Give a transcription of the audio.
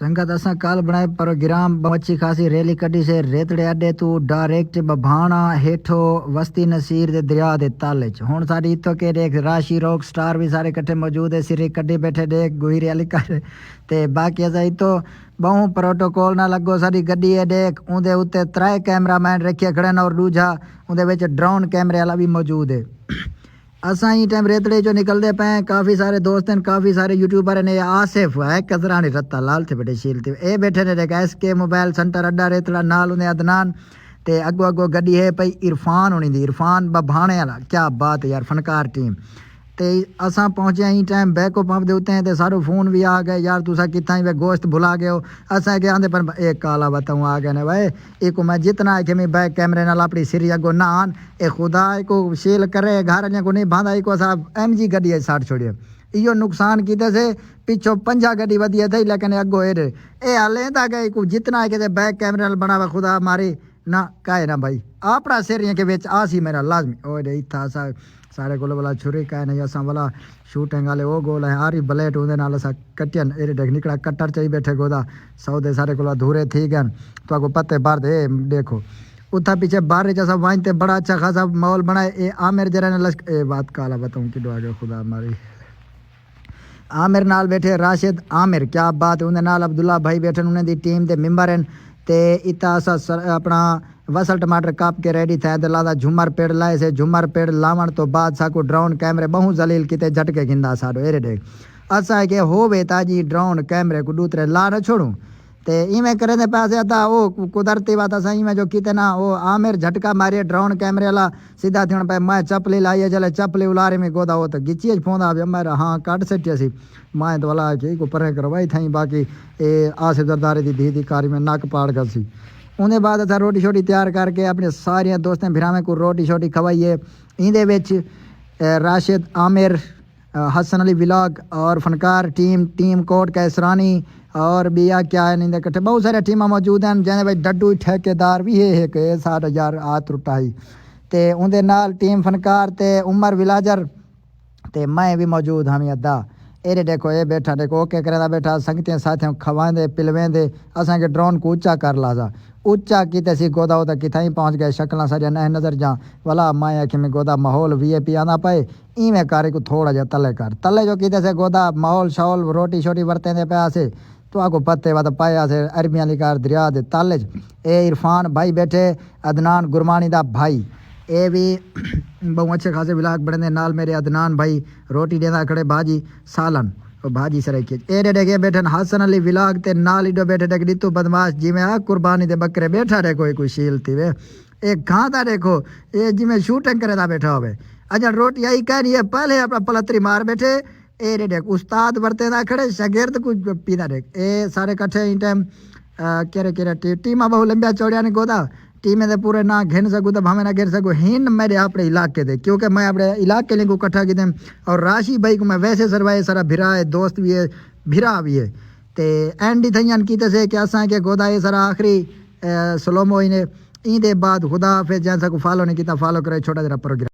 संगत असां कल बनाए प्रोग्राम अच्छी खासी रैली कड्डी से रेतड़े अड्डे तू डायरेक्ट बभाणा हेठो वस्ती नसीर दे दरिया दे ताले च हुण साडी इत्थों के देख राशि रॉक स्टार भी सारे इकट्ठे मौजूद है सिरे कड्डी बैठे देख गुहिरी अली कर ते बाकी असां इत्थों बहु प्रोटोकॉल ना लगो साडी गड्डी है देख उंदे उत्ते 3 कैमरामैन रखे खड़े न और दूजा उंदे विच ड्रोन कैमरे वाला भी मौजूद है। असां ही टाइम रेतड़े जो निकलते पे काफ़ी सारे दोस्त हैं काफ़ी सारे यूट्यूबर ने आसिफ है कजरानी रत्ता लाल थे बेटे शील थे ए बैठे ने देख SK मोबाइल सेंटर अड्डा रेतड़ा नाल उन्हें अदनान ते अगो अगो गड्डी है पई इरफान होनी दी इरफान बभाणे वाला क्या बात है यार फनकार टीम ते असां पहुंचे ही टाइम बैको पंप दे उत्ते ते सारो फोन भी आ गए यार तुसा कितना ही वे गोश्त भुला गए हो असा के आंदे पर एक काला बताऊँ आ गए ने भाई एक मैं जितना है कि मैं बैक कैमरे नाल अपनी सिरी अगो नान ए खुदा को शेल करे घर को नहीं बांधा को साहब MG गड्डी है साठ छोड़िए इो नुकसान किते से पिछो 5 गड्डी वधी थी लेकिन अगो ए हले था गए को जितना है कि बैक कैमरे नाल बनावा खुदा मारी ना काहे ना भाई अपना सिरिया के बेच आसी मेरा लाजमी ओ इतना सा सारे कोल वाला छुरी का नहीं असा वाला शूटिंग वाले वो गोल है आरी ब्लेट उनके नाल असा कटियन एरे देख निकला कट्टर चाहिए बैठे गोदा सौदे सारे कोल अधूरे थी गन तो आपको पत्ते बार दे देखो उथा पीछे बाहर जैसा वाइनते बड़ा अच्छा खासा माहौल बनाए ए आमिर जरा ने ए बात काला बताऊँ कि आगे खुदा हमारी आमिर नाल बैठे राशिद आमिर क्या बात है उन्हें नाल अब्दुल्ला भाई बैठे उन्हें दी टीम दे मेंबर हैं ते इतना असा अपना वसल टमाटर काप के रेडी थे तो लादा झूमर पेड़ लाए से झूमर पेड़ लावण तो बाद साको ड्रोन कैमरे बहु जलील किते झटके गिंदा साडो एरे देख असा के होवे ताजी ड्रोन कैमरे को दूसरे ला न छोड़ू ते इवें करे दे पासे आता वो कुदरती बात असा इवें जो किते ना वो आमिर झटका मारे ड्रोन कैमरे वाला सीधा थियण पे मैं चपली लाई जले चपली उलारे में गोदा हो तो गिची फोंदा मेरा हाँ काट सटिया सी मैं तो वाला की को परे करवाई थी बाकी ए आसिफ जरदारी दी धी कारी में नक पाड़ गसी उन्हें बाद असा रोटी शोटी तैयार करके अपने सारिया दोस्तों भिरावें को रोटी शोटी खवाइए इंदे विच राशिद आमिर हसन अली व्लॉग और फनकार टीम कोट कैसरानी और बिया क्या है इंदे कट्ठे बहुत सारे टीमां मौजूद हैं जैसे भाई डड्डू ठेकेदार भी है एक सारा यार हाथ रुटाई ते उनके नाल टीम फनकार ते उमर विलाजर ते मैं भी मौजूद हम अद्दा एरे देखो ये बैठा देखो ओके करेंदा बैठा संगतियां साथियों खवांदे पिलवेंदे असा के ड्रोन को ऊंचा कर लाजा ऊंचा किते सी गोदा होता किथा ही पहुंच गए शक्ल सारिया न नजर जा वाला माया कि में गोदा माहौल VIP आना पाए इवें कार्य को थोड़ा जा तले कर तले जो किते से गोदा माहौल शौल रोटी शोटी बरते दे पे से तो आपको पत्ते वादा पाया से अरबियां लिकार दरिया दे ताले ए इरफान भाई बैठे अदनान गुरमानी दा भाई ए भी बहुत अच्छे खासे विलाग बने नाल मेरे अदनान भाई रोटी देना खड़े भाजी सालन और भाजी सर एरे देखे बैठे हसन अली विलाग ते नाल इडो बैठे देख डितू बदमाश जिमें आ कुर्बानी दे बकरे बैठा देखो कोई शील थी वे एक खाता देखो ये जिमें शूटिंग करे था बैठा हो अच्छा रोटी आई कह रही है पहले अपना पलतरी मार बैठे एरे देख उस्ताद बरते ना खड़े शागिर्द कुछ पीना देख ए सारे कट्ठे इन टाइम केरे टीमा बहु लंबिया चौड़िया ने गोदा टीमें दे पूरे ना घिन सकूँ तो भावे ना घिन सकूँ हिन मेरे अपने इलाके दे क्योंकि मैं अपने इलाके लिए को इकट्ठा की दें और राशि भाई को मैं वैसे सरवाए सारा भिरा है दोस्त भी है भिरा भी है ते एंडी थैन कीते से कि असा के गोदा ये सारा आखिरी स्लोमो इन्हें ईदे बाद खुदा फिर जैसा को फॉलो नहीं किया फॉलो करे छोटा जरा प्रोग्राम।